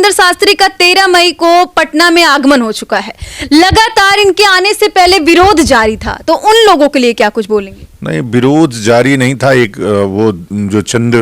धीरेंद्र शास्त्री का 13 मई को पटना में आगमन हो चुका है। लगातार इनके आने से पहले विरोध जारी था, तो उन लोगों के लिए क्या कुछ बोलेंगे? नहीं, विरोध जारी नहीं था। एक वो जो चंद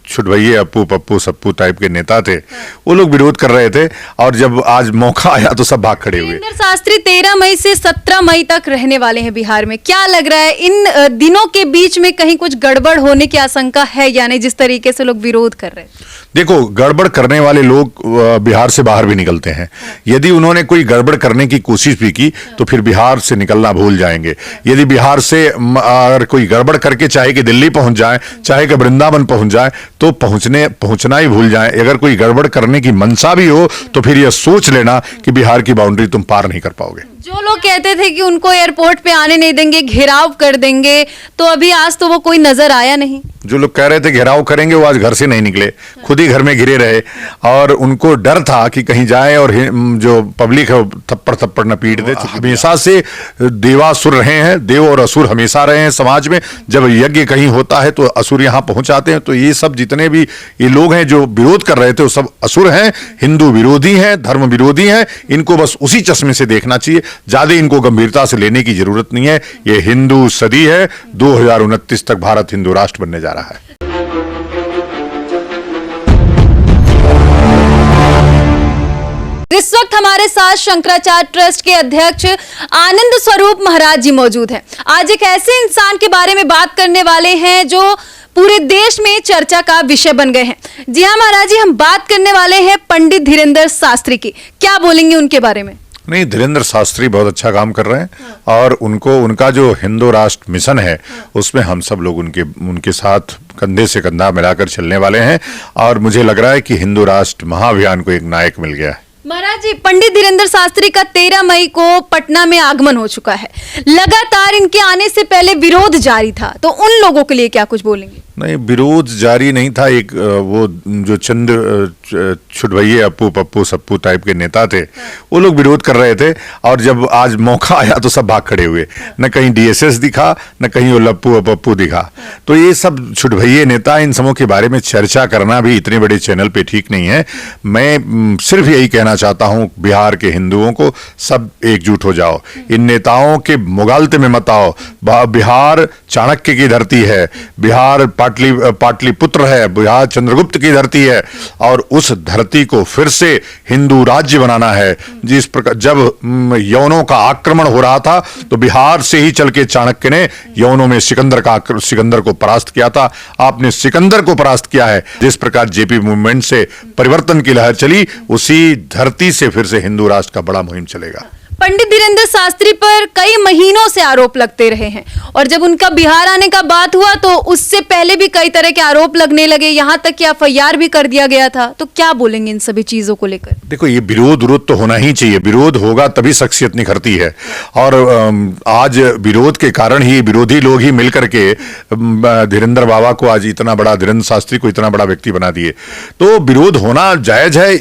छुटभैये अप्पू पप्पू सप्पू टाइप के नेता थे, वो लोग विरोध कर रहे थे, और जब आज मौका आया तो सब भाग खड़े हुए। धीरेंद्र शास्त्री 13 मई से 17 मई तक रहने वाले हैं बिहार में। क्या लग रहा है, इन दिनों के बीच में कहीं कुछ गड़बड़ होने की आशंका है या नहीं, जिस तरीके से लोग विरोध कर रहे हैं? देखो, गड़बड़ करने वाले लोग बिहार से बाहर भी निकलते हैं। यदि उन्होंने कोई गड़बड़ करने की कोशिश भी की तो फिर बिहार से निकलना भूल जाएंगे। यदि बिहार से अगर कोई गड़बड़ करके चाहे कि दिल्ली पहुंच जाए, चाहे कि वृंदावन पहुंच जाए, तो पहुंचना ही भूल जाए। अगर कोई गड़बड़ करने की मंशा भी हो तो फिर यह सोच लेना कि बिहार की बाउंड्री तुम पार नहीं कर पाओगे। जो लोग कहते थे कि उनको एयरपोर्ट पे आने नहीं देंगे, घेराव कर देंगे, तो अभी आज तो वो कोई नजर आया नहीं। जो लोग कह रहे थे घेराव करेंगे, वो आज घर से नहीं निकले, खुद ही घर में घिरे रहे, और उनको डर था कि कहीं जाए और जो पब्लिक है थप्पड़ थप्पड़ न पीट दे। हमेशा से देवासुर रहे हैं, देव और असुर हमेशा रहे हैं समाज में। जब यज्ञ कहीं होता है तो असुर यहाँ पहुंच आते हैं। तो ये सब जितने भी ये लोग हैं जो विरोध कर रहे थे, वो सब असुर हैं, हिंदू विरोधी हैं, धर्म विरोधी हैं। इनको बस उसी चश्मे से देखना चाहिए, ज्यादा इनको गंभीरता से लेने की जरूरत नहीं है। ये हिंदू सदी है, 2029 तक भारत हिंदू राष्ट्र बनने जा रहा है। इस वक्त हमारे साथ शंकराचार्य ट्रस्ट के अध्यक्ष आनंद स्वरूप महाराज जी मौजूद हैं। आज एक ऐसे इंसान के बारे में बात करने वाले हैं जो पूरे देश में चर्चा का विषय बन गए हैं। जी हाँ महाराज जी, हम बात करने वाले हैं पंडित धीरेंद्र शास्त्री की। क्या बोलेंगे उनके बारे में? नहीं, धीरेंद्र शास्त्री बहुत अच्छा काम कर रहे हैं, और उनका जो हिंदू राष्ट्र मिशन है उसमें हम सब लोग उनके साथ कंधे से कंधा मिलाकर चलने वाले हैं, और मुझे लग रहा है कि हिंदू राष्ट्र महाअभियान को एक नायक मिल गया है। महाराज जी, पंडित धीरेंद्र शास्त्री का 13 मई को पटना में आगमन हो चुका है। लगातार इनके आने से पहले विरोध जारी था, तो उन लोगों के लिए क्या कुछ बोलेंगे? नहीं, विरोध जारी नहीं था। एक वो जो चंद छुटभैये अप्पू पप्पू सप्पू टाइप के नेता थे, वो लोग विरोध कर रहे थे, और जब आज मौका आया तो सब भाग खड़े हुए। न कहीं डीएसएस दिखा, न कहीं वो लप्पू पप्पू दिखा। तो ये सब छुटभैये नेता, इन सबों के बारे में चर्चा करना भी इतने बड़े चैनल पे ठीक नहीं है। मैं सिर्फ यही कहना चाहता हूं बिहार के हिंदुओं को, सब एकजुट हो जाओ, इन नेताओं के मुगालते में मत आओ। बिहार चाणक्य की धरती है, बिहार पाटलिपुत्र है, बिहार चंद्रगुप्त की धरती है, और उस धरती को फिर से हिंदू राज्य बनाना है। जिस प्रकार जब यवनों का आक्रमण हो रहा था तो बिहार से ही चल के चाणक्य ने यवनों में सिकंदर को परास्त किया था। आपने सिकंदर को परास्त किया है। जिस प्रकार जेपी मूवमेंट से परिवर्तन की लहर चली, उसी धरती से फिर से हिंदू राष्ट्र का बड़ा मुहिम चलेगा। पंडित धीरेंद्र शास्त्री पर कई महीनों से आरोप लगते रहे हैं, और जब उनका बिहार आने का बात हुआ तो उससे पहले भी कई तरह के आरोप लगने लगे, यहाँ तक कि एफआईआर भी कर दिया गया था। तो क्या बोलेंगे इन सभी चीजों को लेकर? देखो, ये विरोध तो होना ही चाहिए। विरोध होगा तभी शख्सियत निखरती है, और आज विरोध के कारण ही विरोधी लोग ही मिलकर के धीरेंद्र बाबा को, आज इतना बड़ा धीरेंद्र शास्त्री को इतना बड़ा व्यक्ति बना दिए। तो विरोध होना जायज है।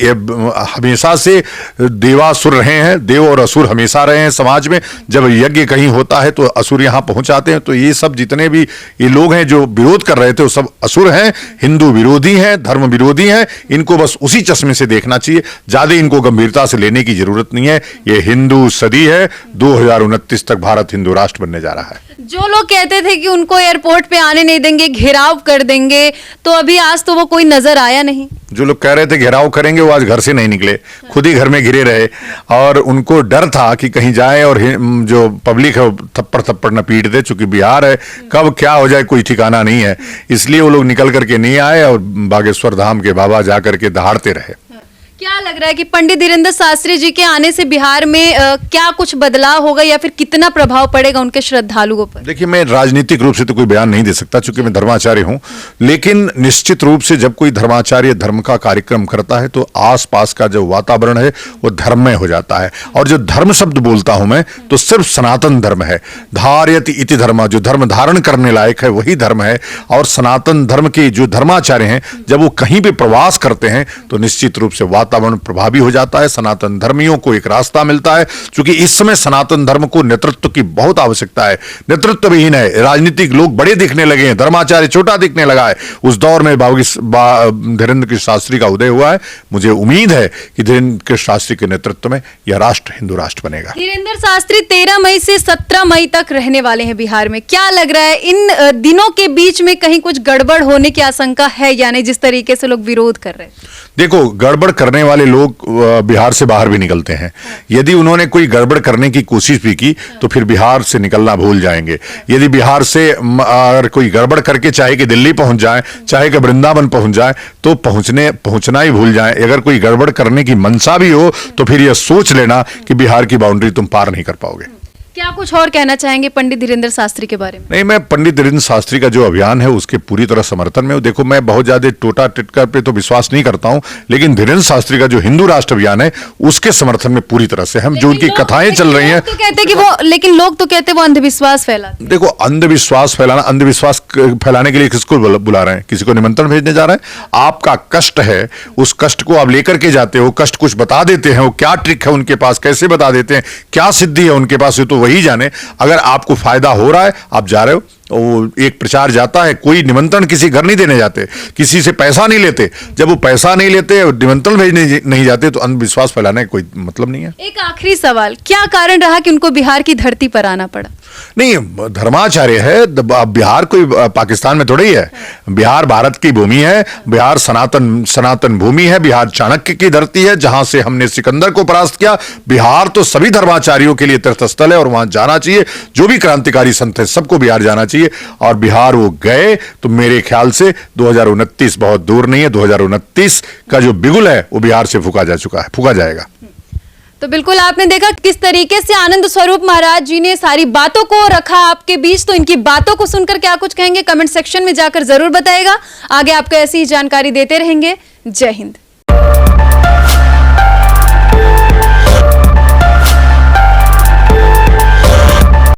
हमेशा से देवासुर रहे हैं, देव और असुर हमेशा रहे हैं समाज में। जब यज्ञ कहीं होता है तो असुर यहाँ पहुंच आते हैं। तो ये सब जितने भी ये लोग हैं जो विरोध कर रहे थे, वो सब असुर हैं, हिंदू विरोधी हैं, धर्म विरोधी हैं। इनको बस उसी चश्मे से देखना चाहिए, ज्यादा इनको गंभीरता से लेने की जरूरत नहीं है। ये हिंदू सदी है, 2029 तक भारत हिंदू राष्ट्र बनने जा रहा है। जो लोग कहते थे कि उनको एयरपोर्ट पे आने नहीं देंगे, घेराव कर देंगे, तो अभी आज तो वो कोई नजर आया नहीं। जो लोग कह रहे थे घेराव करेंगे, वो आज घर से नहीं निकले, खुद ही घर में घिरे रहे, और उनको डर था कि कहीं जाए और जो पब्लिक है थप्पड़ थप्पड़ न पीट दे। चूंकि बिहार है, कब क्या हो जाए कोई ठिकाना नहीं है, इसलिए वो लोग निकल करके नहीं आए, और बागेश्वर धाम के बाबा जाकर के दहाड़ते रहे। क्या लग रहा है कि पंडित धीरेंद्र शास्त्री जी के आने से बिहार में क्या कुछ बदलाव होगा, या फिर कितना प्रभाव पड़ेगा उनके श्रद्धालुओं पर? देखिए, मैं राजनीतिक रूप से तो कोई बयान नहीं दे सकता चूंकि मैं धर्माचार्य हूं, लेकिन निश्चित रूप से जब कोई धर्माचार्य धर्म का कार्यक्रम करता है तो आसपास का जो वातावरण है वो धर्ममय हो जाता है। और जो धर्म शब्द बोलता हूं मैं, तो सिर्फ सनातन धर्म है। धार्यति इति धर्म, जो धर्म धारण करने लायक है वही धर्म है। और सनातन धर्म के जो धर्माचार्य हैं, जब वो कहीं पे प्रवास करते हैं तो निश्चित रूप से वातावरण प्रभावी हो जाता है, सनातन धर्मियों को एक रास्ता मिलता है, क्योंकि इस समय सनातन धर्म को नेतृत्व की बहुत आवश्यकता है। नेतृत्व विहीन है, राजनीतिक लोग बड़े दिखने लगे हैं, धर्माचार्य छोटा दिखने लगा है। उस दौर में धीरेन्द्र कृष्ण शास्त्री का उदय हुआ है। मुझे उम्मीद है कि धीरेन्द्र कृष्ण शास्त्री के नेतृत्व में यह राष्ट्र हिंदू राष्ट्र बनेगा। धीरेन्द्र शास्त्री 13 मई से 17 मई तक रहने वाले हैं बिहार में। क्या लग रहा है इन दिनों के बीच में कहीं कुछ गड़बड़ होने की आशंका है या नहीं, जिस तरीके से लोग विरोध कर रहे हैं? देखो, गड़बड़ करने वाले लोग बिहार से बाहर भी निकलते हैं। यदि उन्होंने कोई गड़बड़ करने की कोशिश भी की तो फिर बिहार से निकलना भूल जाएंगे। यदि बिहार से अगर कोई गड़बड़ करके चाहे कि दिल्ली पहुंच जाए, चाहे कि वृंदावन पहुंच जाए, तो पहुंचना ही भूल जाए। अगर कोई गड़बड़ करने की मंशा भी हो तो फिर यह सोच लेना कि बिहार की बाउंड्री तुम पार नहीं कर पाओगे। क्या कुछ और कहना चाहेंगे पंडित धीरेन्द्र शास्त्री के बारे में? नहीं, मैं पंडित धीरेन्द्र शास्त्री का जो अभियान है उसके पूरी तरह समर्थन में हूं। देखो, मैं बहुत ज्यादा टोटा टिटकर पे तो विश्वास नहीं करता हूं, लेकिन धीरेन्द्र शास्त्री का जो हिंदू राष्ट्र अभियान है उसके समर्थन में पूरी तरह से हम। जो उनकी कथाएं चल रही हैं, लेकिन लोग तो कहते हैं वो अंधविश्वास फैलाते हैं। देखो, अंधविश्वास फैलाने के लिए किसको बुला रहे हैं? किसी को निमंत्रण भेजने जा रहे हैं? आपका कष्ट है, उस कष्ट को आप लेकर के जाते हो, कष्ट कुछ बता देते हैं, वो क्या ट्रिक है उनके पास, कैसे बता देते हैं, क्या सिद्धि है उनके पास, ये तो वही जाने। अगर आपको फायदा हो रहा है, आप जा रहे हो, वो एक प्रचार जाता है, कोई निमंत्रण किसी घर नहीं देने जाते, किसी से पैसा नहीं लेते। जब वो पैसा नहीं लेते, निमंत्रण भेजने नहीं जाते, तो अंधविश्वास फैलाने का कोई मतलब नहीं है। एक आखिरी सवाल, क्या कारण रहा कि उनको बिहार की धरती पर आना पड़ा? नहीं, धर्माचार्य है, बिहार कोई पाकिस्तान में थोड़ी है। बिहार भारत की भूमि है, बिहार सनातन भूमि है, बिहार चाणक्य की धरती है, जहां से हमने सिकंदर को परास्त किया। बिहार तो सभी धर्माचार्यों के लिए तीर्थस्थल है और वहां जाना चाहिए। जो भी क्रांतिकारी संत है सबको बिहार जाना चाहिए। और बिहार वो गए तो मेरे ख्याल से 2029 बहुत दूर नहीं है। 2029 का जो बिगुल है वो बिहार से फूका जाएगा। तो बिल्कुल आपने देखा किस तरीके से आनंद स्वरूप महाराज जी ने सारी बातों को रखा आपके बीच। तो इनकी बातों को सुनकर क्या कुछ कहेंगे कमेंट सेक्शन में जाकर जरूर बताएगा। आगे आपको ऐसी ही जानकारी देते रहेंगे। जय हिंद।